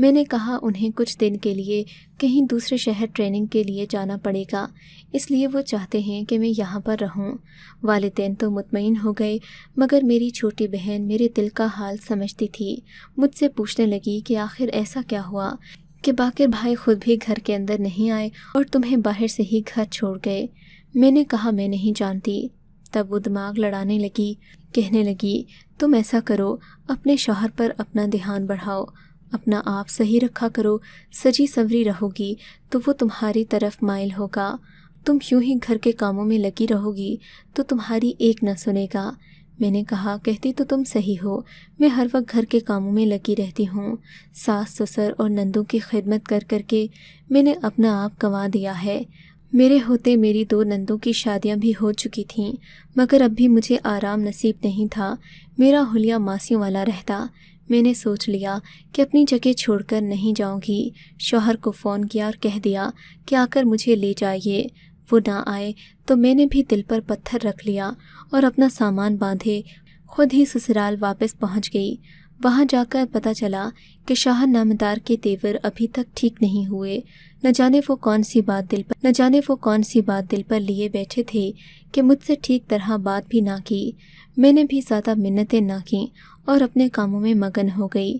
میں نے کہا انہیں کچھ دن کے لیے کہیں دوسرے شہر ٹریننگ کے لیے جانا پڑے گا، اس لیے وہ چاہتے ہیں کہ میں یہاں پر رہوں۔ والدین تو مطمئن ہو گئے، مگر میری چھوٹی بہن میرے دل کا حال سمجھتی تھی۔ مجھ سے پوچھنے لگی کہ آخر ایسا کیا ہوا کہ باقر بھائی خود بھی گھر کے اندر نہیں آئے اور تمہیں باہر سے ہی گھر چھوڑ گئے۔ میں نے کہا میں نہیں جانتی۔ تب وہ دماغ لڑانے لگی، کہنے لگی تم ایسا کرو، اپنے شوہر پر اپنا دھیان بڑھاؤ، اپنا آپ صحیح رکھا کرو، سجی سنوری رہو گی تو وہ تمہاری طرف مائل ہوگا۔ تم یوں ہی گھر کے کاموں میں لگی رہو گی تو تمہاری ایک نہ سنے گا۔ میں نے کہا کہتی تو تم صحیح ہو، میں ہر وقت گھر کے کاموں میں لگی رہتی ہوں۔ ساس سسر اور نندوں کی خدمت کر کر کے میں نے اپنا آپ گنوا دیا ہے۔ میرے ہوتے میری 2 نندوں کی شادیاں بھی ہو چکی تھیں، مگر اب بھی مجھے آرام نصیب نہیں تھا۔ میرا حلیہ ماسیوں والا رہتا۔ میں نے سوچ لیا کہ اپنی جگہ چھوڑ کر نہیں جاؤں گی۔ شوہر کو فون کیا اور کہہ دیا کہ آ کر مجھے لے جائیے۔ وہ نہ آئے تو میں نے بھی دل پر پتھر رکھ لیا اور اپنا سامان باندھے خود ہی سسرال واپس پہنچ گئی۔ وہاں جا کر پتہ چلا کہ شوہر نامدار کے تیور ابھی تک ٹھیک نہیں ہوئے۔ نہ جانے وہ کون سی بات دل پر لیے بیٹھے تھے کہ مجھ سے ٹھیک طرح بات بھی نہ کی۔ میں نے بھی زیادہ منتیں نہ کیں اور اپنے کاموں میں مگن ہو گئی۔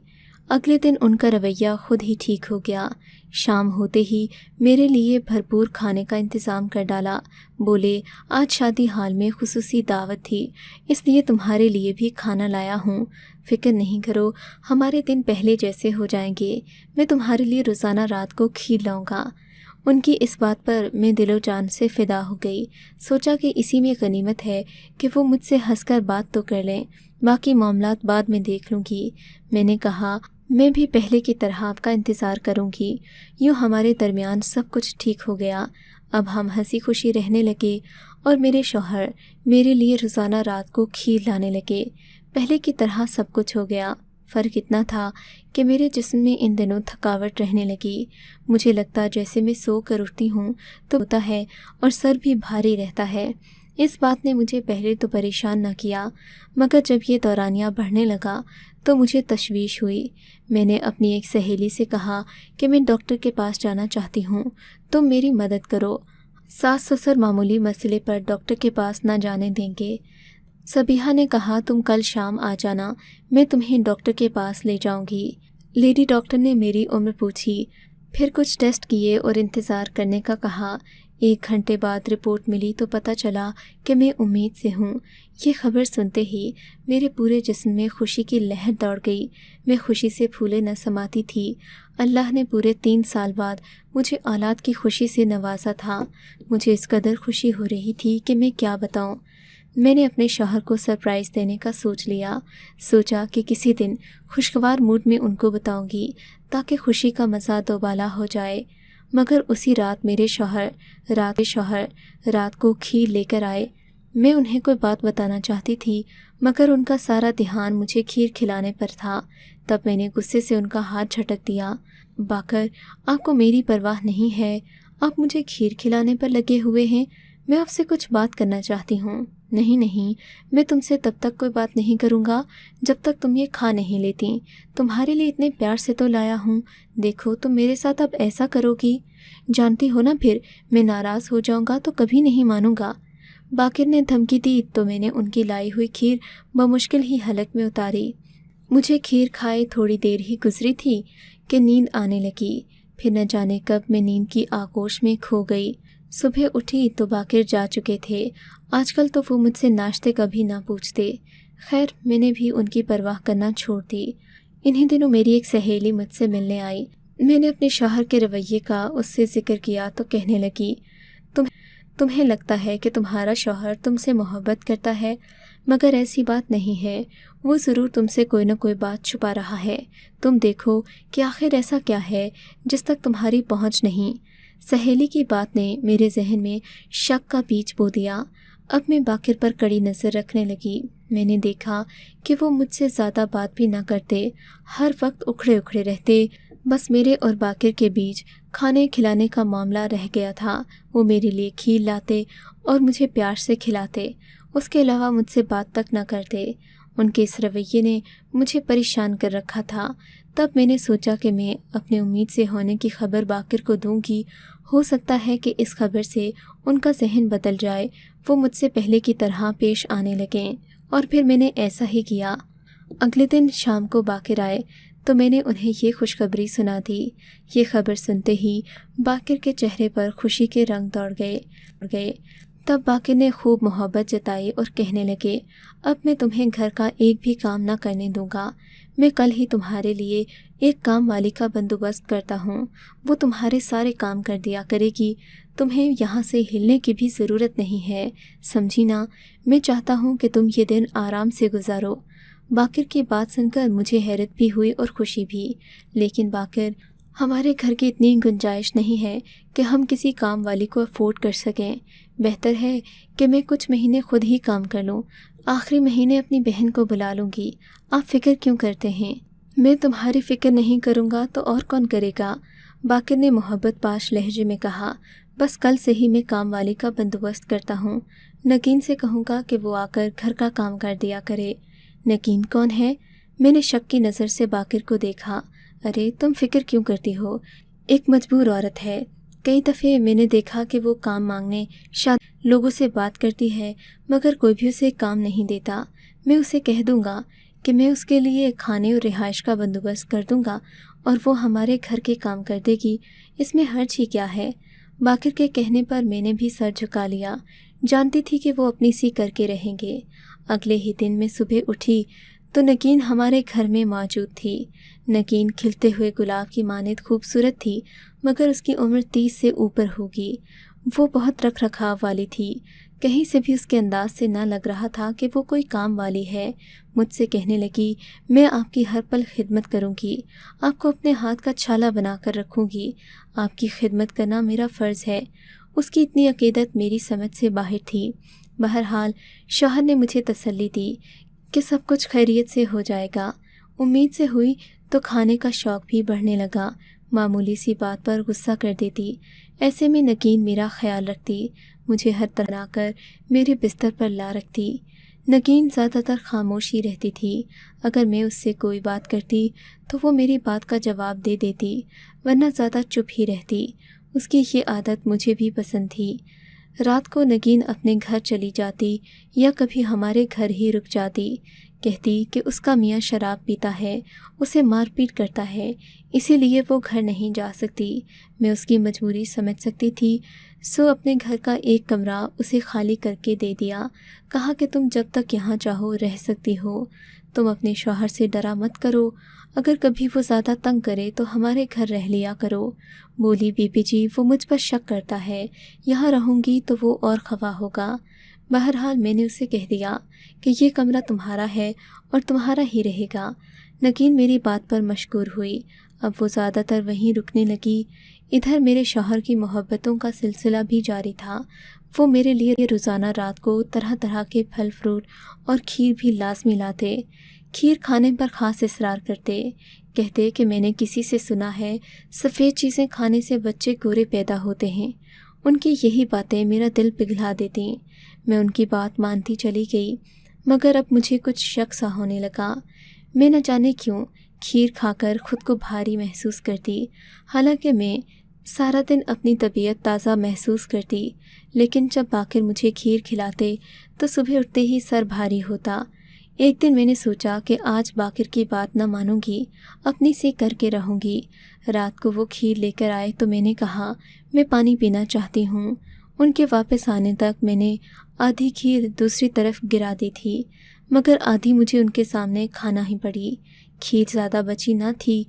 اگلے دن ان کا رویہ خود ہی ٹھیک ہو گیا۔ شام ہوتے ہی میرے لیے بھرپور کھانے کا انتظام کر ڈالا۔ بولے آج شادی حال میں خصوصی دعوت تھی، اس لیے تمہارے لیے بھی کھانا لایا ہوں۔ فکر نہیں کرو، ہمارے دن پہلے جیسے ہو جائیں گے۔ میں تمہارے لیے روزانہ رات کو کھیر لاؤں گا۔ ان کی اس بات پر میں دل و جان سے فدا ہو گئی۔ سوچا کہ اسی میں غنیمت ہے کہ وہ مجھ سے ہنس کر بات تو کر لیں، باقی معاملات بعد میں دیکھ لوں گی۔ میں نے کہا میں بھی پہلے کی طرح آپ کا انتظار کروں گی۔ یوں ہمارے درمیان سب کچھ ٹھیک ہو گیا۔ اب ہم ہنسی خوشی رہنے لگے اور میرے شوہر میرے لیے روزانہ رات کو کھیر لانے لگے۔ پہلے کی طرح سب کچھ ہو گیا۔ فرق اتنا تھا کہ میرے جسم میں ان دنوں تھکاوٹ رہنے لگی۔ مجھے لگتا جیسے میں سو کر اٹھتی ہوں تو ہوتا ہے اور سر بھی بھاری رہتا ہے۔ اس بات نے مجھے پہلے تو پریشان نہ کیا، مگر جب یہ دورانیہ بڑھنے لگا تو مجھے تشویش ہوئی۔ میں نے اپنی ایک سہیلی سے کہا کہ میں ڈاکٹر کے پاس جانا چاہتی ہوں، تم میری مدد کرو۔ ساس سسر معمولی مسئلے پر ڈاکٹر کے پاس نہ جانے دیں گے۔ صبیحہ نے کہا تم کل شام آ جانا، میں تمہیں ڈاکٹر کے پاس لے جاؤں گی۔ لیڈی ڈاکٹر نے میری عمر پوچھی، پھر کچھ ٹیسٹ کیے اور انتظار کرنے کا کہا۔ 1 گھنٹے بعد رپورٹ ملی تو پتہ چلا کہ میں امید سے ہوں۔ یہ خبر سنتے ہی میرے پورے جسم میں خوشی کی لہر دوڑ گئی۔ میں خوشی سے پھولے نہ سماتی تھی۔ اللہ نے پورے 3 سال بعد مجھے اولاد کی خوشی سے نوازا تھا۔ مجھے اس قدر خوشی ہو رہی تھی کہ میں کیا بتاؤں۔ میں نے اپنے شوہر کو سرپرائز دینے کا سوچ لیا۔ سوچا کہ کسی دن خوشگوار موڈ میں ان کو بتاؤں گی تاکہ خوشی کا مزہ دوبالا ہو جائے۔ مگر اسی رات میرے شوہر رات کو کھیر لے کر آئے۔ میں انہیں کوئی بات بتانا چاہتی تھی، مگر ان کا سارا دھیان مجھے کھیر کھلانے پر تھا۔ تب میں نے غصے سے ان کا ہاتھ جھٹک دیا۔ باقر، آپ کو میری پرواہ نہیں ہے، آپ مجھے کھیر کھلانے پر لگے ہوئے ہیں۔ میں آپ سے کچھ بات کرنا چاہتی ہوں۔ نہیں، میں تم سے تب تک کوئی بات نہیں کروں گا جب تک تم یہ کھا نہیں لیتی۔ تمہارے لیے اتنے پیار سے تو لایا ہوں، دیکھو تم میرے ساتھ اب ایسا کرو گی، جانتی ہو نا پھر میں ناراض ہو جاؤں گا تو کبھی نہیں مانوں گا۔ باقر نے دھمکی دی تو میں نے ان کی لائی ہوئی کھیر بمشکل ہی حلق میں اتاری۔ مجھے کھیر کھائے تھوڑی دیر ہی گزری تھی کہ نیند آنے لگی۔ پھر نہ جانے کب میں نیند کی آغوش میں کھو گئی۔ صبح اٹھی تو باقر جا چکے تھے۔ آج کل تو وہ مجھ سے ناشتے کا بھی نہ پوچھتے۔ خیر میں نے بھی ان کی پرواہ کرنا چھوڑ دی۔ انہی دنوں میری ایک سہیلی مجھ سے ملنے آئی۔ میں نے اپنے شوہر کے رویے کا اس سے ذکر کیا تو کہنے لگی، تمہیں لگتا ہے کہ تمہارا شوہر تم سے محبت کرتا ہے، مگر ایسی بات نہیں ہے۔ وہ ضرور تم سے کوئی نہ کوئی بات چھپا رہا ہے۔ تم دیکھو کہ آخر ایسا کیا ہے جس تک تمہاری پہنچ نہیں۔ سہیلی کی بات نے میرے ذہن میں شک کا بیج بو دیا۔ اب میں باقر پر کڑی نظر رکھنے لگی۔ میں نے دیکھا کہ وہ مجھ سے زیادہ بات بھی نہ کرتے، ہر وقت اکھڑے رہتے۔ بس میرے اور باقر کے بیچ کھانے کھلانے کا معاملہ رہ گیا تھا۔ وہ میرے لیے کھیر لاتے اور مجھے پیار سے کھلاتے، اس کے علاوہ مجھ سے بات تک نہ کرتے۔ ان کے اس رویے نے مجھے پریشان کر رکھا تھا۔ تب میں نے سوچا کہ میں اپنے امید سے ہونے کی خبر باقر کو دوں گی، ہو سکتا ہے کہ اس خبر سے ان کا ذہن بدل جائے، وہ مجھ سے پہلے کی طرح پیش آنے لگیں، اور پھر میں نے ایسا ہی کیا۔ اگلے دن شام کو باقر آئے تو میں نے انہیں یہ خوشخبری سنا دی۔ یہ خبر سنتے ہی باقر کے چہرے پر خوشی کے رنگ دوڑ گئے۔ تب باقر نے خوب محبت جتائی اور کہنے لگے، اب میں تمہیں گھر کا ایک بھی کام نہ کرنے دوں گا، میں کل ہی تمہارے لیے ایک کام والی کا بندوبست کرتا ہوں، وہ تمہارے سارے کام کر دیا کرے گی، تمہیں یہاں سے ہلنے کی بھی ضرورت نہیں ہے، سمجھی نا؟ میں چاہتا ہوں کہ تم یہ دن آرام سے گزارو۔ باقر کی بات سن کر مجھے حیرت بھی ہوئی اور خوشی بھی، لیکن باقر، ہمارے گھر کی اتنی گنجائش نہیں ہے کہ ہم کسی کام والی کو افورڈ کر سکیں، بہتر ہے کہ میں کچھ مہینے خود ہی کام کر لوں، آخری مہینے اپنی بہن کو بلا لوں گی، آپ فکر کیوں کرتے ہیں؟ میں تمہاری فکر نہیں کروں گا تو اور کون کرے گا؟ باقر نے محبت پاش لہجے میں کہا، بس کل سے ہی میں کام والی کا بندوبست کرتا ہوں، نگین سے کہوں گا کہ وہ آ کر گھر کا کام کر دیا کرے۔ نگین کون ہے؟ میں نے شک کی نظر سے باقر کو دیکھا۔ ارے تم فکر کیوں کرتی ہو، ایک مجبور عورت ہے، کئی دفعے میں نے دیکھا کہ وہ کام مانگنے شادی لوگوں سے بات کرتی ہے مگر کوئی بھی اسے کام نہیں دیتا۔ میں اسے کہہ دوں گا کہ میں اس کے لیے کھانے اور رہائش کا بندوبست کر دوں گا اور وہ ہمارے گھر کے کام کر دے گی، اس میں حرج ہی کیا ہے؟ باقر کے کہنے پر میں نے بھی سر جھکا لیا، جانتی تھی کہ وہ اپنی سی کر کے رہیں گے۔ اگلے ہی دن میں صبح اٹھی تو نگین ہمارے گھر میں موجود تھی۔ نگین کھلتے ہوئے گلاب کی مانند خوبصورت تھی مگر اس کی عمر 30 سے اوپر ہوگی۔ وہ بہت رکھ رکھاؤ والی تھی، کہیں سے بھی اس کے انداز سے نہ لگ رہا تھا کہ وہ کوئی کام والی ہے۔ مجھ سے کہنے لگی، میں آپ کی ہر پل خدمت کروں گی، آپ کو اپنے ہاتھ کا چھالا بنا کر رکھوں گی، آپ کی خدمت کرنا میرا فرض ہے۔ اس کی اتنی عقیدت میری سمجھ سے باہر تھی۔ بہرحال شوہر نے مجھے تسلی دی کہ سب کچھ خیریت سے ہو جائے گا۔ امید سے ہوئی تو کھانے کا شوق بھی بڑھنے لگا، معمولی سی بات پر غصہ کر دیتی، ایسے میں نگین میرا خیال رکھتی، مجھے ہر طرح کر میرے بستر پر لا رکھتی۔ نگین زیادہ تر خاموش ہی رہتی تھی، اگر میں اس سے کوئی بات کرتی تو وہ میری بات کا جواب دے دیتی، ورنہ زیادہ چپ ہی رہتی۔ اس کی یہ عادت مجھے بھی پسند تھی۔ رات کو نگین اپنے گھر چلی جاتی یا کبھی ہمارے گھر ہی رک جاتی، کہتی کہ اس کا میاں شراب پیتا ہے، اسے مار پیٹ کرتا ہے، اسی لیے وہ گھر نہیں جا سکتی۔ میں اس کی مجبوری سمجھ سکتی تھی، سو اپنے گھر کا ایک کمرہ اسے خالی کر کے دے دیا، کہا کہ تم جب تک یہاں چاہو رہ سکتی ہو، تم اپنے شوہر سے ڈرا مت کرو، اگر کبھی وہ زیادہ تنگ کرے تو ہمارے گھر رہ لیا کرو۔ بولی، بی بی جی وہ مجھ پر شک کرتا ہے، یہاں رہوں گی تو وہ اور خفا ہوگا۔ بہرحال میں نے اسے کہہ دیا کہ یہ کمرہ تمہارا ہے اور تمہارا ہی رہے گا۔ نگین میری بات پر مشکور ہوئی، اب وہ زیادہ تر وہیں رکنے لگی۔ ادھر میرے شوہر کی محبتوں کا سلسلہ بھی جاری تھا، وہ میرے لیے روزانہ رات کو طرح طرح کے پھل فروٹ اور کھیر بھی لازمی لاتے۔ کھیر کھانے پر خاص اصرار کرتے، کہتے کہ میں نے کسی سے سنا ہے سفید چیزیں کھانے سے بچے گورے پیدا ہوتے ہیں۔ ان کی یہی باتیں میرا دل پگھلا دیتیں۔ میں ان کی بات مانتی چلی گئی، مگر اب مجھے کچھ شک سا ہونے لگا۔ میں نہ جانے کیوں کھیر کھا کر خود کو بھاری محسوس کرتی، حالانکہ میں سارا دن اپنی طبیعت تازہ محسوس کرتی، لیکن جب باقر مجھے کھیر کھلاتے تو صبح اٹھتے ہی سر بھاری ہوتا۔ ایک دن میں نے سوچا کہ آج باقر کی بات نہ مانوں گی، اپنی سی کر کے رہوں گی۔ رات کو وہ کھیر لے کر آئے تو میں نے کہا، میں پانی پینا چاہتی ہوں۔ ان کے واپس آنے تک میں نے آدھی کھیر دوسری طرف گرا دی تھی، مگر آدھی مجھے ان کے سامنے کھانا ہی پڑی۔ کھیر زیادہ بچی نہ تھی،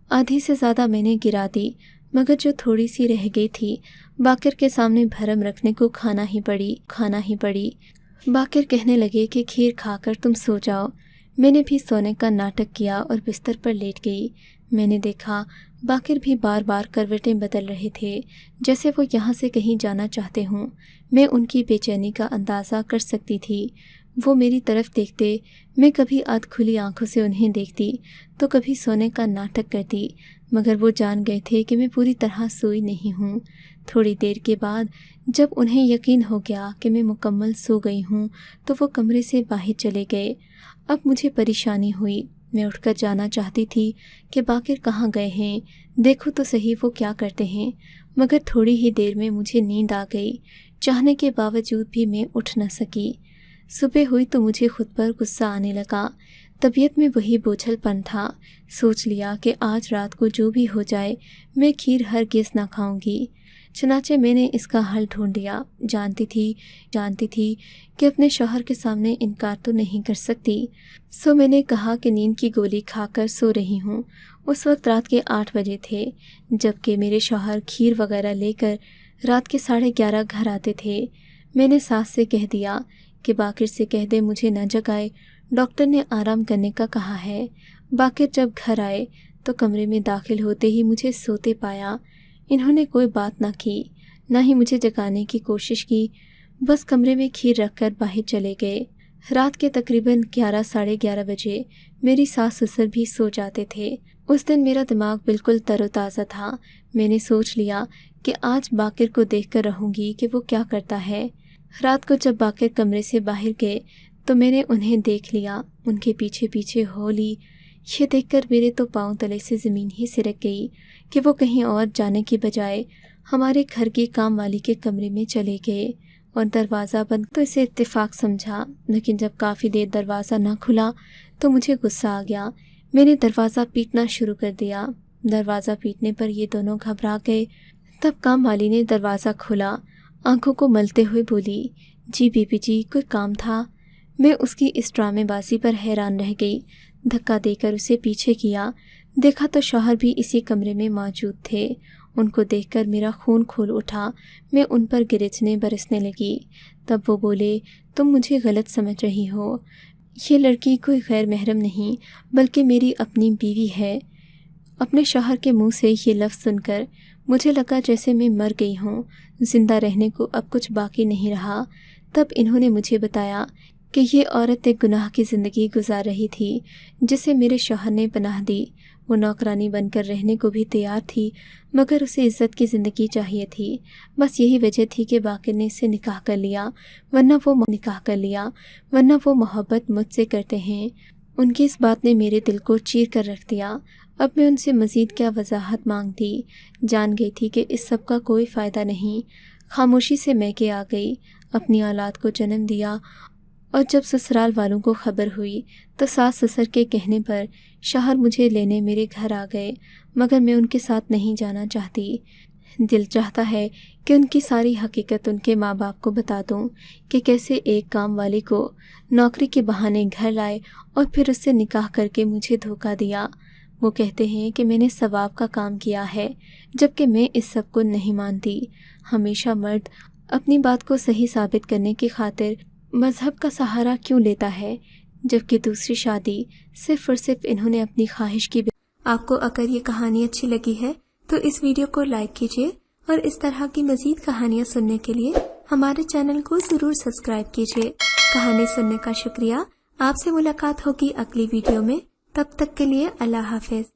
آدھی سے زیادہ میں نے گرا دی، مگر جو تھوڑی سی رہ گئی تھی باقر کے سامنے بھرم رکھنے کو کھانا ہی پڑی۔ باقر کہنے لگے کہ کھیر کھا کر تم سو جاؤ۔ میں نے بھی سونے کا ناٹک کیا اور بستر پر لیٹ گئی۔ میں نے دیکھا باقر بھی بار بار کروٹیں بدل رہے تھے، جیسے وہ یہاں سے کہیں جانا چاہتے ہوں۔ میں ان کی بے چینی کا اندازہ کر سکتی تھی۔ وہ میری طرف دیکھتے، میں کبھی آدھ کھلی آنکھوں سے انہیں دیکھتی تو کبھی سونے کا ناٹک کرتی، مگر وہ جان گئے تھے کہ میں پوری طرح سوئی نہیں ہوں۔ تھوڑی دیر کے بعد جب انہیں یقین ہو گیا کہ میں مکمل سو گئی ہوں تو وہ کمرے سے باہر چلے گئے۔ اب مجھے پریشانی ہوئی، میں اٹھ کر جانا چاہتی تھی کہ باقر کہاں گئے ہیں، دیکھو تو صحیح وہ کیا کرتے ہیں، مگر تھوڑی ہی دیر میں مجھے نیند آ گئی۔ چاہنے کے باوجود بھی میں اٹھ نہ سکی۔ صبح ہوئی تو مجھے خود پر غصہ آنے لگا، طبیعت میں وہی بوجھل پن تھا۔ سوچ لیا کہ آج رات کو جو بھی ہو جائے میں کھیر ہرگز نہ کھاؤں گی۔ چنانچہ میں نے اس کا حل ڈھونڈ لیا۔ جانتی تھی کہ اپنے شوہر کے سامنے انکار تو نہیں کر سکتی، سو میں نے کہا کہ نیند کی گولی کھا کر سو رہی ہوں۔ اس وقت رات کے 8 بجے تھے، جبکہ میرے شوہر کھیر وغیرہ لے کر رات کے 11:30 گھر آتے تھے۔ میں نے ساس سے کہہ دیا کہ باقر سے کہہ دے مجھے نہ جگائے، ڈاکٹر نے آرام کرنے کا کہا ہے۔ باقر جب گھر آئے تو کمرے میں داخل ہوتے ہی مجھے سوتے پایا۔ انہوں نے کوئی بات نہ کی، نہ ہی مجھے جگانے کی کوشش کی، بس کمرے میں کھیر رکھ کر باہر چلے گئے۔ رات کے تقریباً 11 ساڑھے 11 بجے میری ساس سسر بھی سو جاتے تھے۔ اس دن میرا دماغ بالکل تر و تازہ تھا۔ میں نے سوچ لیا کہ آج باقر کو دیکھ کر رہوں گی کہ وہ کیا کرتا ہے۔ رات کو جب باقر کمرے سے باہر گئے تو میں نے انہیں دیکھ لیا، ان کے پیچھے پیچھے ہو لی۔ یہ دیکھ کر میرے تو پاؤں تلے سے زمین ہی سرک گئی کہ وہ کہیں اور جانے کی بجائے ہمارے گھر کی کام والی کے کمرے میں چلے گئے اور دروازہ بند تو اسے اتفاق سمجھا، لیکن جب کافی دیر دروازہ نہ کھلا تو مجھے غصہ آ گیا۔ میں نے دروازہ پیٹنا شروع کر دیا۔ دروازہ پیٹنے پر یہ دونوں گھبرا گئے۔ تب کام والی نے دروازہ کھولا، آنکھوں کو ملتے ہوئے بولی، جی بی بی جی کوئی کام تھا؟ میں اس کی اس ڈرامے بازی پر حیران رہ گئی۔ دھکا دے کر اسے پیچھے کیا، دیکھا تو شوہر بھی اسی کمرے میں موجود تھے۔ ان کو دیکھ کر میرا خون کھول اٹھا، میں ان پر گرجنے برسنے لگی۔ تب وہ بولے، تم مجھے غلط سمجھ رہی ہو، یہ لڑکی کوئی غیر محرم نہیں بلکہ میری اپنی بیوی ہے۔ اپنے شوہر کے منہ سے یہ لفظ سن کر مجھے لگا جیسے میں مر گئی ہوں، زندہ رہنے کو اب کچھ باقی نہیں رہا۔ تب انہوں نے مجھے بتایا کہ یہ عورت ایک گناہ کی زندگی گزار رہی تھی جسے میرے شوہر نے پناہ دی۔ وہ نوکرانی بن کر رہنے کو بھی تیار تھی، مگر اسے عزت کی زندگی چاہیے تھی۔ بس یہی وجہ تھی کہ باقر نے اس سے نکاح کر لیا، ورنہ وہ محبت مجھ سے کرتے ہیں۔ ان کی اس بات نے میرے دل کو چیر کر رکھ دیا۔ اب میں ان سے مزید کیا وضاحت مانگتی، جان گئی تھی کہ اس سب کا کوئی فائدہ نہیں۔ خاموشی سے میکے آ گئی، اپنی اولاد کو جنم دیا، اور جب سسرال والوں کو خبر ہوئی تو ساس سسر کے کہنے پر شوہر مجھے لینے میرے گھر آ گئے، مگر میں ان کے ساتھ نہیں جانا چاہتی۔ دل چاہتا ہے کہ ان کی ساری حقیقت ان کے ماں باپ کو بتا دوں کہ کیسے ایک کام والی کو نوکری کے بہانے گھر لائے اور پھر اس سے نکاح کر کے مجھے دھوکہ دیا۔ وہ کہتے ہیں کہ میں نے ثواب کا کام کیا ہے، جبکہ میں اس سب کو نہیں مانتی۔ ہمیشہ مرد اپنی بات کو صحیح ثابت کرنے کی خاطر مذہب کا سہارا کیوں لیتا ہے، جبکہ دوسری شادی صرف اور صرف انہوں نے اپنی خواہش کی۔ آپ کو اگر یہ کہانی اچھی لگی ہے تو اس ویڈیو کو لائک کیجیے، اور اس طرح کی مزید کہانیاں سننے کے لیے ہمارے چینل کو ضرور سبسکرائب کیجیے۔ کہانی سننے کا شکریہ۔ آپ سے ملاقات ہوگی اگلی ویڈیو میں، تب تک کے لیے اللہ حافظ۔